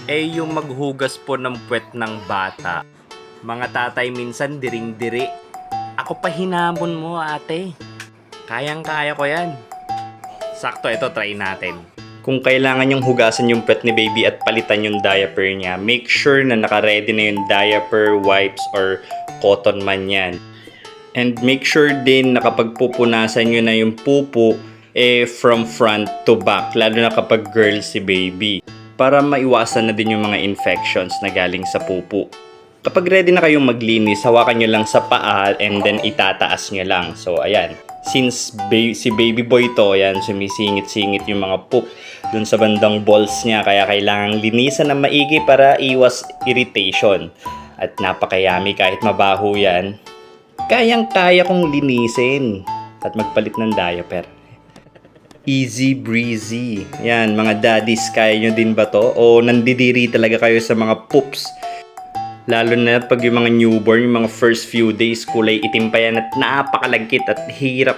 Yung maghugas po ng puwet ng bata. Mga tatay minsan diring-diri. Ako pa hinamon mo, ate. Kayang-kaya ko yan. Sakto, ito try natin. Kung kailangan yung hugasan yung puwet ni baby at palitan yung diaper niya, make sure na naka-ready na yung diaper, wipes, or cotton man yan. And make sure din na kapag pupunasan nyo na yung pupu, from front to back, lalo na kapag girl si baby, para maiwasan na din yung mga infections na galing sa pupu. Kapag ready na kayong maglinis, hawakan nyo lang sa paa and then itataas nyo lang. So, ayan. Since si baby boy to, ayan, sumisingit-singit yung mga poop dun sa bandang balls niya. Kaya kailangang linisan na maigi para iwas irritation. At napakayami kahit mabaho yan. Kayang-kaya kong linisin at magpalit ng diaper. Easy breezy. Yan, mga daddies, kaya nyo din ba to? O nandidiri talaga kayo sa mga poops? Lalo na pag yung mga newborn, yung mga first few days, kulay itim pa yan at napakalagkit at hirap.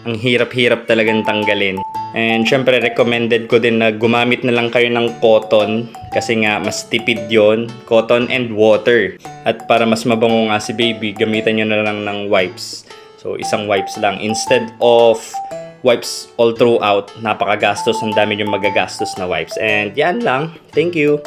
Ang hirap-hirap talagang tanggalin. And syempre, recommended ko din na gumamit na lang kayo ng cotton kasi nga mas tipid yon, cotton and water. At para mas mabango nga si baby, gamitan nyo na lang ng wipes. So, isang wipes lang. Instead of wipes all throughout, napakagastos, ang dami yung magagastos na wipes. And yan lang. Thank you!